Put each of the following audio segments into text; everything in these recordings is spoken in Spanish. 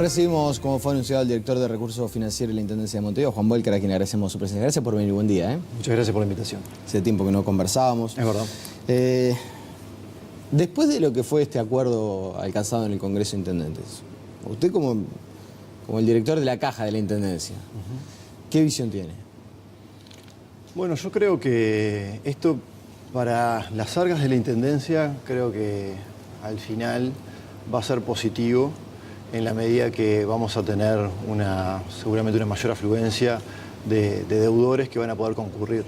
Recibimos, como fue anunciado, al director de Recursos Financieros de la Intendencia de Montevideo, Juan Volcker, a quien agradecemos su presencia. Gracias por venir, buen día. Muchas gracias por la invitación. Hace tiempo que no conversábamos. Es verdad. Después de lo que fue este acuerdo alcanzado en el Congreso de Intendentes, usted como el director de la caja de la Intendencia, ¿qué visión tiene? Bueno, yo creo que esto, para las arcas de la Intendencia, creo que al final va a ser positivo en la medida que vamos a tener seguramente una mayor afluencia de deudores que van a poder concurrir.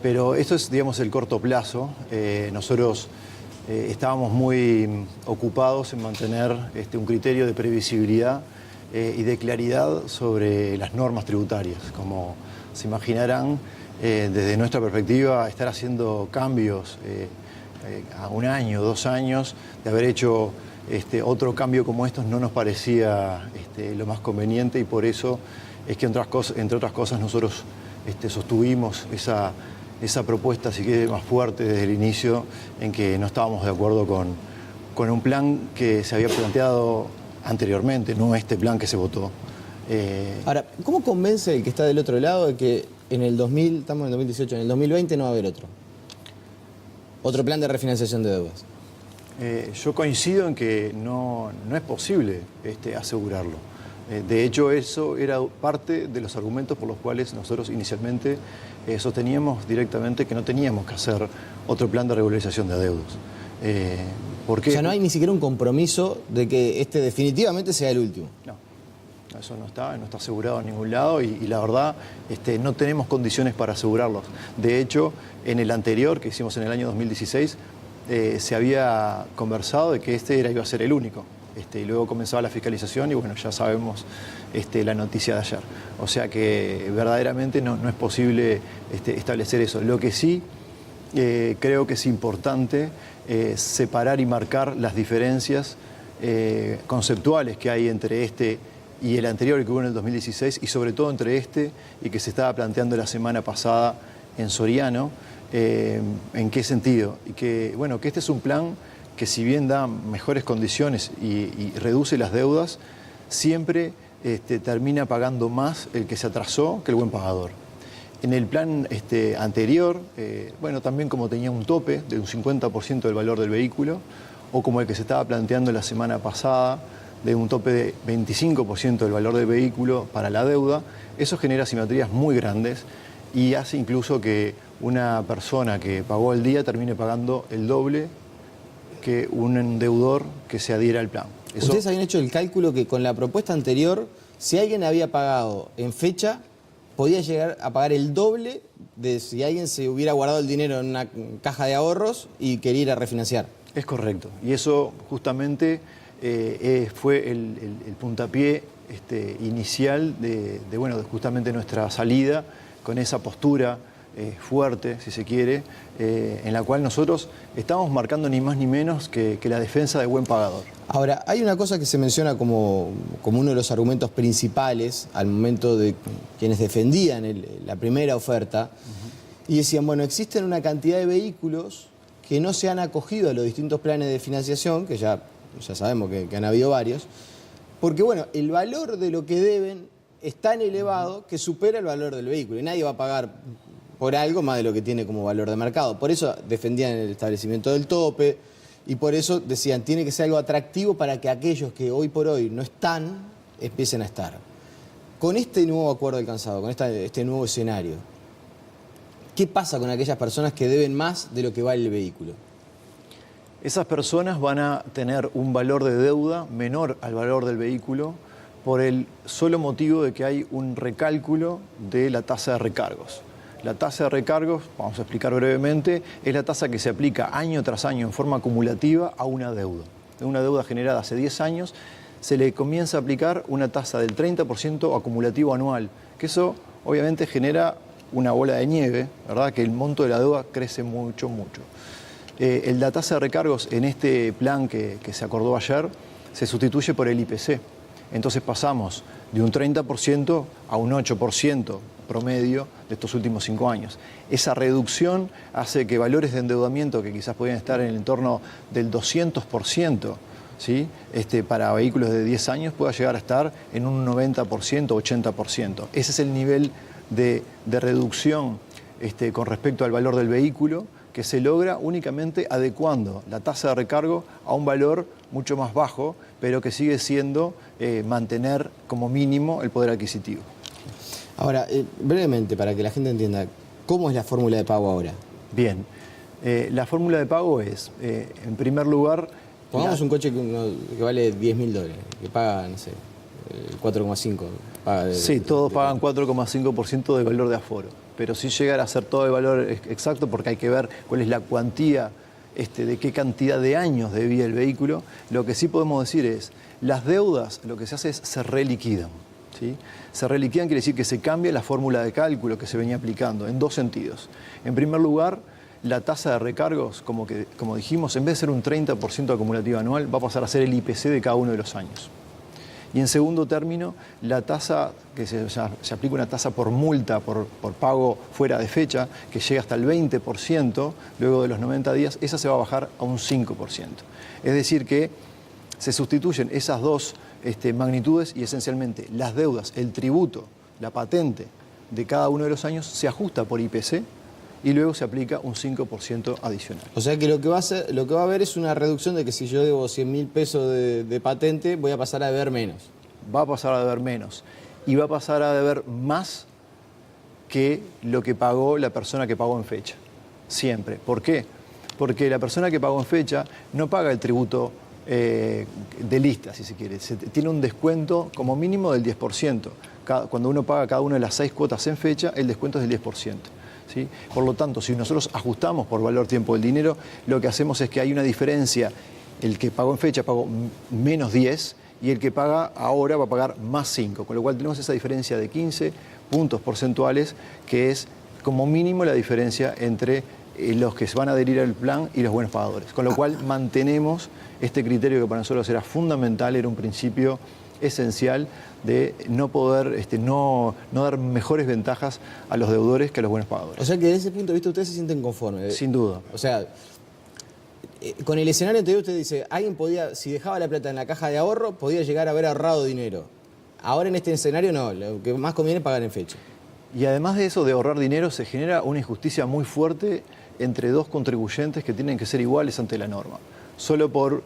Pero esto es, digamos, el corto plazo. Nosotros estábamos muy ocupados en mantener un criterio de previsibilidad y de claridad sobre las normas tributarias. Como se imaginarán, desde nuestra perspectiva, estar haciendo cambios a un año, 2 años, de haber hecho otro cambio como estos no nos parecía lo más conveniente, y por eso es que, entre otras cosas, nosotros sostuvimos esa propuesta, si quiere, más fuerte desde el inicio, en que no estábamos de acuerdo con un plan que se había planteado anteriormente, no este plan que se votó. Ahora, ¿cómo convence el que está del otro lado de que en el 2000, estamos en el 2018, en el 2020 no va a haber otro plan de refinanciación de deudas? Yo coincido en que no es posible asegurarlo. De hecho, eso era parte de los argumentos por los cuales nosotros inicialmente sosteníamos directamente que no teníamos que hacer otro plan de regularización de deudas. ¿Por qué? O sea, no hay ni siquiera un compromiso de que este definitivamente sea el último. No, eso no está asegurado en ningún lado, y la verdad no tenemos condiciones para asegurarlos. De hecho, en el anterior, que hicimos en el año 2016, se había conversado de que iba a ser el único. Y luego comenzaba la fiscalización y bueno, ya sabemos la noticia de ayer. O sea que verdaderamente no es posible establecer eso. Lo que sí creo que es importante separar y marcar las diferencias conceptuales que hay entre y el anterior, que hubo en el 2016, y sobre todo entre y que se estaba planteando la semana pasada en Soriano. ¿En qué sentido? Y que, bueno, que este es un plan que, si bien da mejores condiciones y reduce las deudas, siempre termina pagando más el que se atrasó que el buen pagador. En el plan anterior, bueno, también como tenía un tope de un 50% del valor del vehículo, o como el que se estaba planteando la semana pasada, de un tope de 25% del valor del vehículo para la deuda, eso genera asimetrías muy grandes y hace incluso que una persona que pagó al día termine pagando el doble que un deudor que se adhiera al plan. Ustedes habían hecho el cálculo que con la propuesta anterior, si alguien había pagado en fecha, podía llegar a pagar el doble de si alguien se hubiera guardado el dinero en una caja de ahorros y quería ir a refinanciar. Es correcto. Y eso justamente fue el puntapié inicial de justamente nuestra salida con esa postura fuerte, si se quiere, en la cual nosotros estamos marcando ni más ni menos que la defensa del buen pagador. Ahora, hay una cosa que se menciona como uno de los argumentos principales al momento de quienes defendían la primera oferta, y decían, bueno, existen una cantidad de vehículos que no se han acogido a los distintos planes de financiación, que ya sabemos que han habido varios, porque, bueno, el valor de lo que deben es tan elevado que supera el valor del vehículo, y nadie va a pagar por algo más de lo que tiene como valor de mercado. Por eso defendían el establecimiento del tope, y por eso decían, tiene que ser algo atractivo para que aquellos que hoy por hoy no están, empiecen a estar. Con este nuevo acuerdo alcanzado, con este nuevo escenario, ¿qué pasa con aquellas personas que deben más de lo que vale el vehículo? Esas personas van a tener un valor de deuda menor al valor del vehículo por el solo motivo de que hay un recálculo de la tasa de recargos. La tasa de recargos, vamos a explicar brevemente, es la tasa que se aplica año tras año en forma acumulativa a una deuda. De una deuda generada hace 10 años, se le comienza a aplicar una tasa del 30% acumulativo anual, que eso obviamente genera una bola de nieve, ¿verdad? Que el monto de la deuda crece mucho, mucho. La tasa de recargos en este plan que se acordó ayer se sustituye por el IPC. Entonces pasamos de un 30% a un 8% promedio de estos últimos 5 años. Esa reducción hace que valores de endeudamiento que quizás podían estar en el entorno del 200% ¿sí? Para vehículos de 10 años pueda llegar a estar en un 90%, 80%. Ese es el nivel de reducción con respecto al valor del vehículo que se logra únicamente adecuando la tasa de recargo a un valor mucho más bajo, pero que sigue siendo mantener como mínimo el poder adquisitivo. Ahora, brevemente, para que la gente entienda, ¿cómo es la fórmula de pago ahora? Bien, la fórmula de pago es, en primer lugar... Pongamos un coche que vale $10.000, que paga, no sé, 4,5. Sí, todos pagan 4,5% de valor de aforo, pero si llegara a ser todo el valor exacto, porque hay que ver cuál es la cuantía, de qué cantidad de años de vida el vehículo. Lo que sí podemos decir es, las deudas, lo que se hace es se reliquidan. ¿Sí? Se reliquidan quiere decir que se cambia la fórmula de cálculo que se venía aplicando en dos sentidos. En primer lugar, la tasa de recargos, como dijimos, en vez de ser un 30% acumulativo anual, va a pasar a ser el IPC de cada uno de los años. Y en segundo término, la tasa, que se aplica una tasa por multa, por pago fuera de fecha, que llega hasta el 20% luego de los 90 días, esa se va a bajar a un 5%. Es decir que se sustituyen esas dos magnitudes y esencialmente las deudas, el tributo, la patente de cada uno de los años se ajusta por IPC y luego se aplica un 5% adicional. O sea que lo que va a haber es una reducción de que si yo debo 100.000 pesos de patente, voy a pasar a deber menos. Va a pasar a deber menos y va a pasar a deber más que lo que pagó la persona que pagó en fecha. Siempre. ¿Por qué? Porque la persona que pagó en fecha no paga el tributo de lista, si se quiere. Tiene un descuento como mínimo del 10%. Cuando uno paga cada una de las 6 cuotas en fecha, el descuento es del 10%. ¿Sí? Por lo tanto, si nosotros ajustamos por valor tiempo del dinero, lo que hacemos es que hay una diferencia. El que pagó en fecha pagó menos 10 y el que paga ahora va a pagar más 5, con lo cual tenemos esa diferencia de 15 puntos porcentuales, que es como mínimo la diferencia entre los que se van a adherir al plan y los buenos pagadores. Con lo cual mantenemos este criterio que para nosotros era fundamental, era un principio esencial de no poder, no dar mejores ventajas a los deudores que a los buenos pagadores. O sea que desde ese punto de vista ustedes se sienten conformes. Sin duda. O sea, con el escenario anterior usted dice, alguien podía, si dejaba la plata en la caja de ahorro, podía llegar a haber ahorrado dinero. Ahora en este escenario no, lo que más conviene es pagar en fecha. Y además de eso, de ahorrar dinero, se genera una injusticia muy fuerte entre dos contribuyentes que tienen que ser iguales ante la norma. Solo por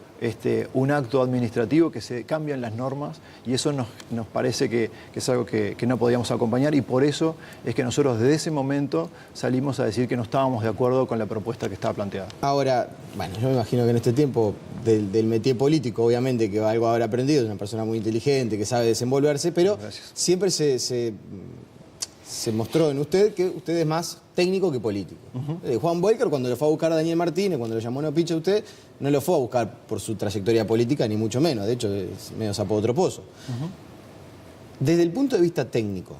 un acto administrativo que se cambian las normas, y eso nos parece que es algo que no podíamos acompañar, y por eso es que nosotros desde ese momento salimos a decir que no estábamos de acuerdo con la propuesta que estaba planteada. Ahora, bueno, yo me imagino que en este tiempo del métier político, obviamente que algo habrá aprendido, es una persona muy inteligente, que sabe desenvolverse, pero Gracias. Siempre se mostró en usted que usted es más técnico que político. Juan Boelker, cuando lo fue a buscar a Daniel Martínez, cuando lo llamó No Picha a usted, no lo fue a buscar por su trayectoria política, ni mucho menos. De hecho, es medio sapo de otro pozo. Desde el punto de vista técnico,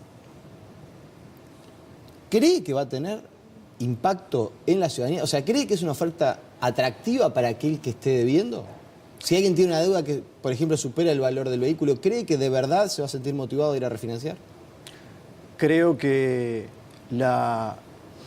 ¿cree que va a tener impacto en la ciudadanía? O sea, ¿cree que es una oferta atractiva para aquel que esté debiendo? Si alguien tiene una deuda que, por ejemplo, supera el valor del vehículo, ¿cree que de verdad se va a sentir motivado a ir a refinanciar? Creo que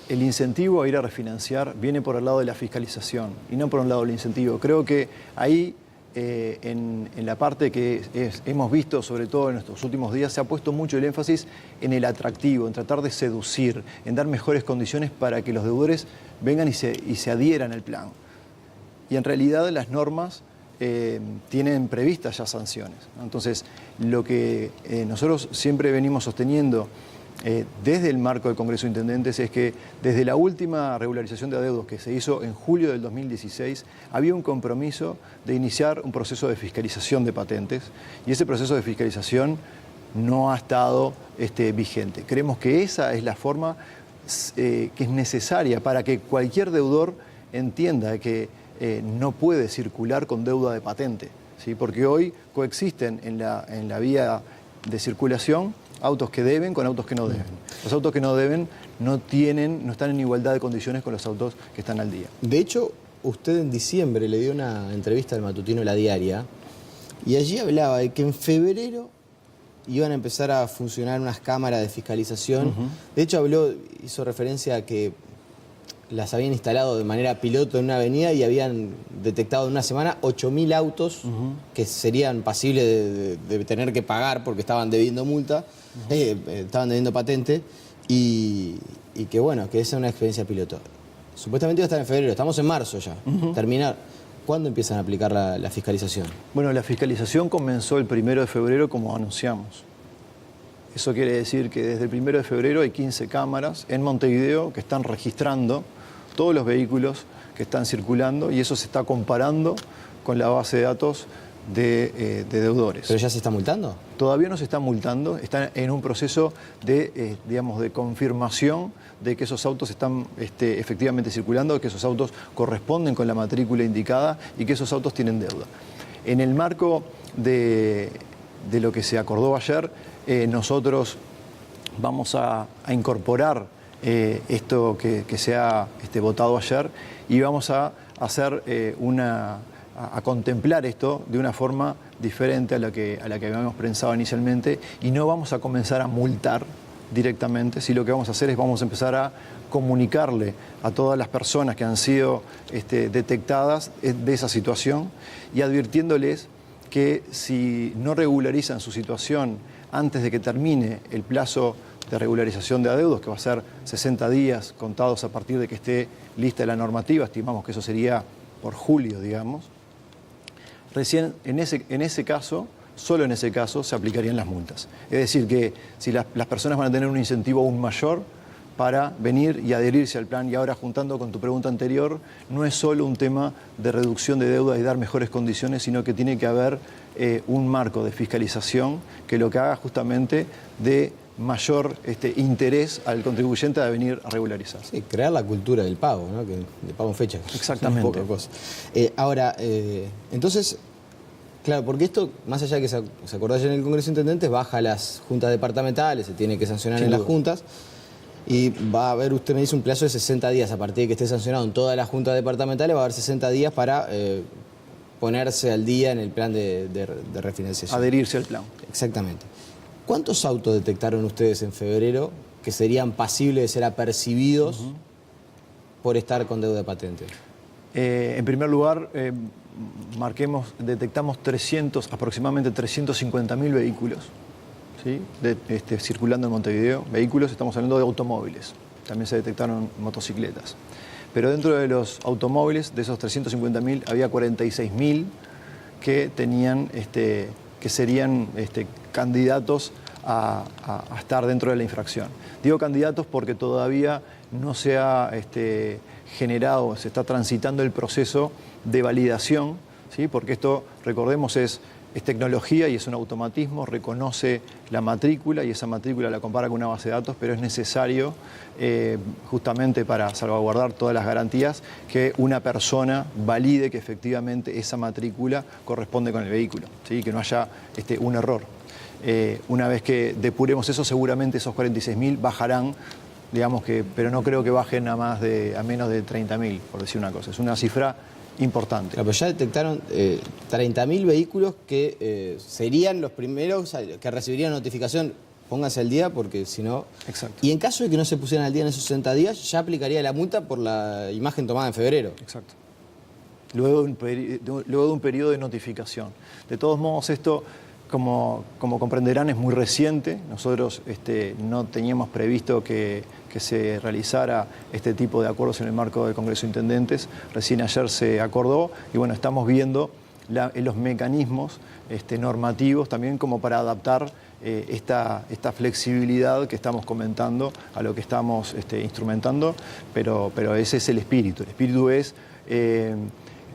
el incentivo a ir a refinanciar viene por el lado de la fiscalización y no por un lado del incentivo. Creo que ahí, en la parte que hemos visto, sobre todo en estos últimos días, se ha puesto mucho el énfasis en el atractivo, en tratar de seducir, en dar mejores condiciones para que los deudores vengan y se adhieran al plan. Y en realidad las normas tienen previstas ya sanciones, ¿no? Entonces, lo que nosotros siempre venimos sosteniendo desde el marco del Congreso de Intendentes es que desde la última regularización de adeudos que se hizo en julio del 2016 había un compromiso de iniciar un proceso de fiscalización de patentes, y ese proceso de fiscalización no ha estado vigente. Creemos que esa es la forma que es necesaria para que cualquier deudor entienda que no puede circular con deuda de patente, ¿sí? Porque hoy coexisten en la vía de circulación autos que deben con autos que no deben. Los autos que no deben no están en igualdad de condiciones con los autos que están al día. De hecho, usted en diciembre le dio una entrevista al matutino La Diaria y allí hablaba de que en febrero iban a empezar a funcionar unas cámaras de fiscalización. De hecho, hizo referencia a que las habían instalado de manera piloto en una avenida y habían detectado en una semana 8.000 autos que serían pasibles de tener que pagar porque estaban debiendo multa, estaban debiendo patente, y que bueno, que esa es una experiencia piloto. Supuestamente iba a estar en febrero, estamos en marzo ya, terminar. ¿Cuándo empiezan a aplicar la fiscalización? Bueno, la fiscalización comenzó el 1 de febrero como anunciamos. Eso quiere decir que desde el 1 de febrero hay 15 cámaras en Montevideo que están registrando todos los vehículos que están circulando y eso se está comparando con la base de datos de deudores. ¿Pero ya se está multando? Todavía no se está multando, están en un proceso de, digamos, de confirmación de que esos autos están efectivamente circulando, que esos autos corresponden con la matrícula indicada y que esos autos tienen deuda. En el marco de lo que se acordó ayer, nosotros vamos a incorporar esto que se ha votado ayer y vamos a hacer a contemplar esto de una forma diferente a la que habíamos pensado inicialmente y no vamos a comenzar a multar directamente, si lo que vamos a hacer es vamos a empezar a comunicarle a todas las personas que han sido detectadas de esa situación y advirtiéndoles que si no regularizan su situación antes de que termine el plazo de regularización de adeudos, que va a ser 60 días contados a partir de que esté lista la normativa, estimamos que eso sería por julio, digamos, recién en ese caso, solo en ese caso, se aplicarían las multas. Es decir, que si las personas van a tener un incentivo aún mayor para venir y adherirse al plan. Y ahora, juntando con tu pregunta anterior, no es solo un tema de reducción de deuda y dar mejores condiciones, sino que tiene que haber un marco de fiscalización que lo que haga justamente de mayor interés al contribuyente a venir a regularizar. Sí, crear la cultura del pago, ¿no? De pago en fecha. Exactamente. Poca cosa. Ahora, entonces, claro, porque esto, más allá de que se acordó ayer en el Congreso de Intendentes, baja a las juntas departamentales, se tiene que sancionar en las juntas, y va a haber, usted me dice, un plazo de 60 días. A partir de que esté sancionado en todas las juntas departamentales, va a haber 60 días para ponerse al día en el plan de refinanciación. Adherirse al plan. Exactamente. ¿Cuántos autos detectaron ustedes en febrero que serían pasibles de ser apercibidos por estar con deuda de patente? En primer lugar, detectamos aproximadamente 350.000 vehículos, ¿sí? Circulando en Montevideo. Vehículos, estamos hablando de automóviles. También se detectaron motocicletas. Pero dentro de los automóviles, de esos 350.000, había 46.000 que tenían, que serían candidatos a estar dentro de la infracción. Digo candidatos porque todavía no se ha generado, se está transitando el proceso de validación, ¿sí? Porque esto, recordemos, es tecnología y es un automatismo, reconoce la matrícula y esa matrícula la compara con una base de datos, pero es necesario, justamente para salvaguardar todas las garantías, que una persona valide que efectivamente esa matrícula corresponde con el vehículo, ¿sí? Que no haya un error. Una vez que depuremos eso, seguramente esos 46.000 bajarán, digamos que, pero no creo que bajen a menos de 30.000, por decir una cosa. Es una cifra importante. Claro, pero ya detectaron 30.000 vehículos que serían los primeros que recibirían notificación. Pónganse al día porque si no... Exacto. Y en caso de que no se pusieran al día en esos 60 días, ya aplicaría la multa por la imagen tomada en febrero. Exacto. Luego de un periodo de notificación. De todos modos, esto, como comprenderán, es muy reciente. Nosotros no teníamos previsto que se realizara este tipo de acuerdos en el marco del Congreso de Intendentes. Recién ayer se acordó y bueno, estamos viendo los mecanismos normativos también como para adaptar esta flexibilidad que estamos comentando a lo que estamos instrumentando, pero ese es el espíritu. El espíritu es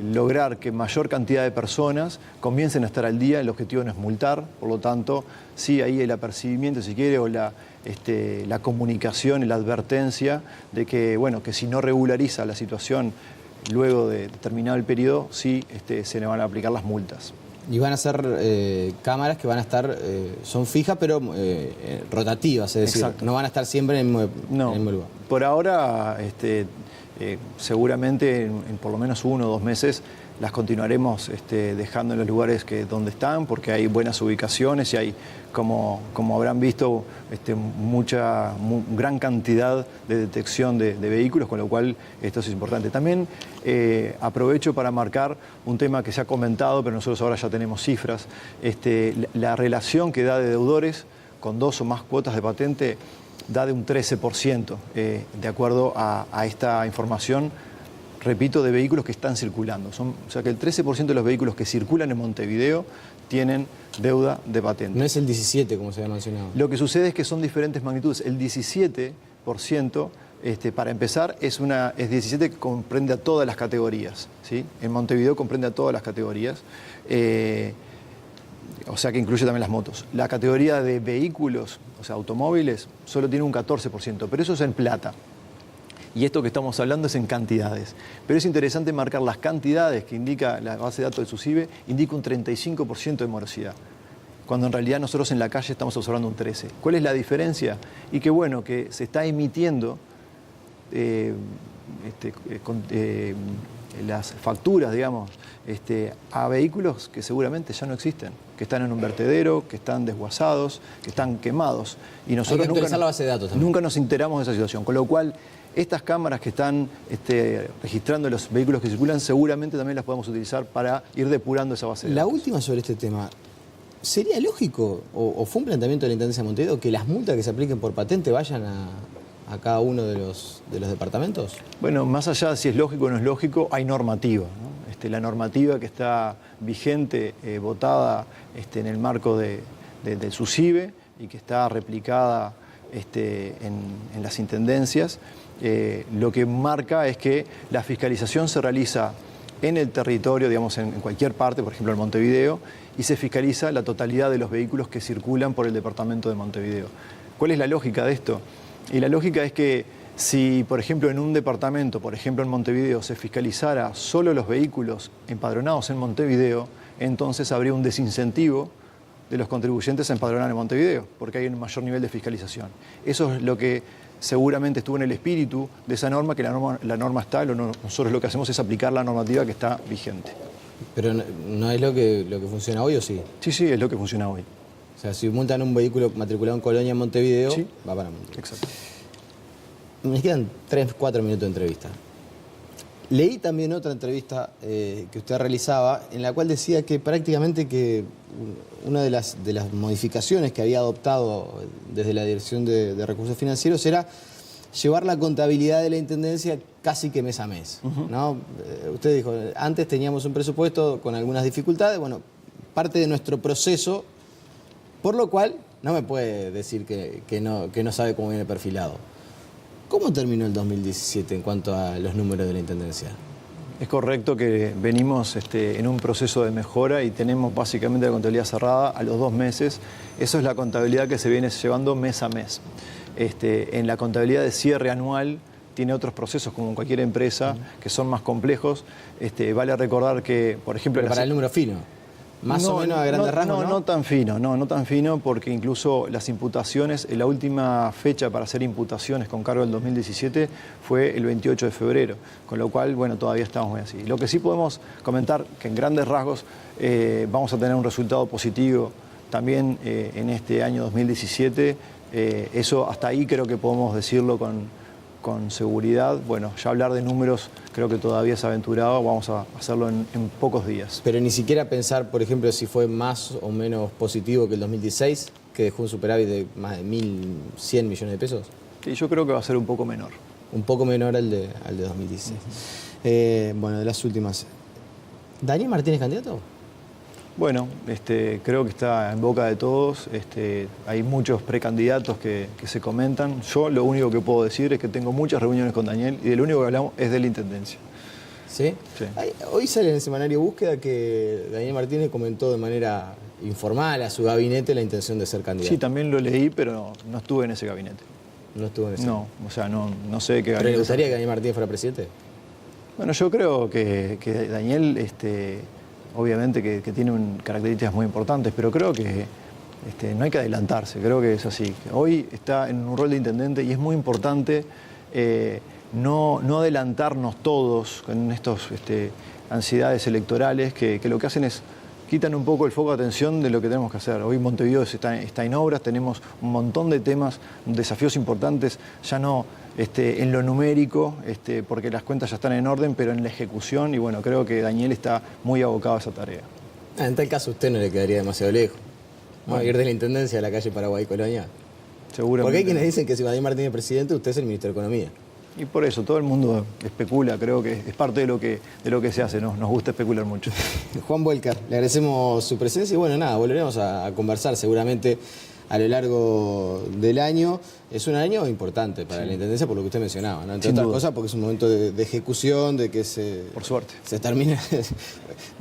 lograr que mayor cantidad de personas comiencen a estar al día. El objetivo no es multar, por lo tanto, sí, ahí el apercibimiento, si quiere, o la comunicación y la advertencia de que, bueno, que si no regulariza la situación luego de terminado el periodo, sí se le van a aplicar las multas. Y van a ser cámaras que van a estar, son fijas pero rotativas, es decir, exacto, no van a estar siempre en el mismo lugar. Por ahora Seguramente en por lo menos 1 o 2 meses las continuaremos dejando en los lugares donde están, porque hay buenas ubicaciones y hay, como habrán visto, gran cantidad de detección de vehículos, con lo cual esto es importante. También aprovecho para marcar un tema que se ha comentado, pero nosotros ahora ya tenemos cifras, la relación que da de deudores con 2 o más cuotas de patente da de un 13%, de acuerdo a esta información, repito, de vehículos que están circulando. O sea que el 13% de los vehículos que circulan en Montevideo tienen deuda de patente. No es el 17, como se había mencionado. Lo que sucede es que son diferentes magnitudes. El 17%, para empezar, es 17 que comprende a todas las categorías, ¿sí? En Montevideo comprende a todas las categorías. O sea que incluye también las motos. La categoría de vehículos, o sea, automóviles, solo tiene un 14%, pero eso es en plata. Y esto que estamos hablando es en cantidades. Pero es interesante marcar las cantidades que indica la base de datos del SUSIBE, indica un 35% de morosidad, cuando en realidad nosotros en la calle estamos observando un 13%. ¿Cuál es la diferencia? Y que bueno, que se está emitiendo las facturas, digamos, a vehículos que seguramente ya no existen, que están en un vertedero, que están desguazados, que están quemados. Y nosotros nunca nos enteramos de esa situación. Con lo cual, estas cámaras que están registrando los vehículos que circulan, seguramente también las podemos utilizar para ir depurando esa base de datos. La última sobre este tema. ¿Sería lógico, o fue un planteamiento de la Intendencia de Montevideo, que las multas que se apliquen por patente vayan a cada uno de los departamentos? Bueno, más allá de si es lógico o no es lógico, hay normativa, ¿no? La normativa que está vigente, votada en el marco del SUSIBE y que está replicada en las intendencias, lo que marca es que la fiscalización se realiza en el territorio, digamos, en cualquier parte, por ejemplo en Montevideo, y se fiscaliza la totalidad de los vehículos que circulan por el departamento de Montevideo. ¿Cuál es la lógica de esto? Y la lógica es que si, por ejemplo, en un departamento, por ejemplo en Montevideo, se fiscalizara solo los vehículos empadronados en Montevideo, entonces habría un desincentivo de los contribuyentes a empadronar en Montevideo, porque hay un mayor nivel de fiscalización. Eso es lo que seguramente estuvo en el espíritu de esa norma, que la norma está, nosotros lo que hacemos es aplicar la normativa que está vigente. ¿Pero no es lo que funciona hoy o sí? Sí, es lo que funciona hoy. O sea, si multan un vehículo matriculado en Colonia, en Montevideo, sí, va para Montevideo. Exacto. Me quedan 3-4 minutos de entrevista. Leí también otra entrevista que usted realizaba, en la cual decía que prácticamente que una de las modificaciones que había adoptado desde la Dirección de Recursos Financieros era llevar la contabilidad de la Intendencia casi que mes a mes, ¿no? Usted dijo, antes teníamos un presupuesto con algunas dificultades, bueno, parte de nuestro proceso, por lo cual no me puede decir que no sabe cómo viene perfilado. ¿Cómo terminó el 2017 en cuanto a los números de la Intendencia? Es correcto que venimos en un proceso de mejora y tenemos básicamente la contabilidad cerrada a los 2 meses. Eso es la contabilidad que se viene llevando mes a mes. En la contabilidad de cierre anual tiene otros procesos, como en cualquier empresa, que son más complejos. Vale recordar que, por ejemplo... Pero para el número fino. Más o menos a grandes rasgos, ¿no? No tan fino, porque incluso las imputaciones, la última fecha para hacer imputaciones con cargo del 2017 fue el 28 de febrero, con lo cual, bueno, todavía estamos muy así. Lo que sí podemos comentar, que en grandes rasgos vamos a tener un resultado positivo también en este año 2017, eso hasta ahí creo que podemos decirlo con seguridad. Bueno, ya hablar de números creo que todavía es aventurado, vamos a hacerlo en pocos días. Pero ni siquiera pensar, por ejemplo, si fue más o menos positivo que el 2016, que dejó un superávit de más de 1.100 millones de pesos. Sí, yo creo que va a ser un poco menor. Un poco menor al de 2016. Bueno, de las últimas. ¿Daniel Martínez candidato? Bueno, creo que está en boca de todos. Hay muchos precandidatos que se comentan. Yo lo único que puedo decir es que tengo muchas reuniones con Daniel y de lo único que hablamos es de la Intendencia. ¿Sí? Sí. Hoy sale en el semanario Búsqueda que Daniel Martínez comentó de manera informal a su gabinete la intención de ser candidato. Sí, también lo leí, pero no estuve en ese gabinete. ¿No estuvo en ese? No, o sea, no sé qué gabinete. ¿Pero le gustaría que Daniel Martínez fuera presidente? Bueno, yo creo que Daniel... obviamente que tiene características muy importantes, pero creo que no hay que adelantarse, creo que es así. Hoy está en un rol de intendente y es muy importante no adelantarnos todos con estas ansiedades electorales que lo que hacen es quitan un poco el foco de atención de lo que tenemos que hacer. Hoy Montevideo está en obras, tenemos un montón de temas, desafíos importantes, ya no en lo numérico, porque las cuentas ya están en orden, pero en la ejecución, y bueno, creo que Daniel está muy abocado a esa tarea. En tal caso a usted no le quedaría demasiado lejos. Bueno, ir de la Intendencia a la calle Paraguay Colonia. Seguramente. Porque hay quienes dicen que si Vladimir Martínez es presidente, usted es el ministro de Economía. Y por eso, todo el mundo especula, creo que es parte de lo que se hace, ¿no? Nos gusta especular mucho. Juan Vuelcar, le agradecemos su presencia y bueno, nada, volveremos a conversar seguramente a lo largo del año. Es un año importante para la Intendencia por lo que usted mencionaba, ¿no? Entre otras cosas porque es un momento de ejecución, de que por suerte. se termina.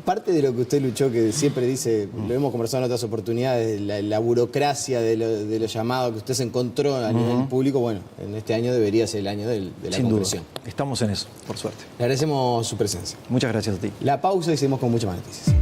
Parte de lo que usted luchó, que siempre dice, lo hemos conversado en otras oportunidades, la burocracia de los llamados que usted se encontró a nivel público, bueno, en este año debería ser el año de la concreción. Estamos en eso, por suerte. Le agradecemos su presencia. Muchas gracias a ti. La pausa y seguimos con muchas más noticias.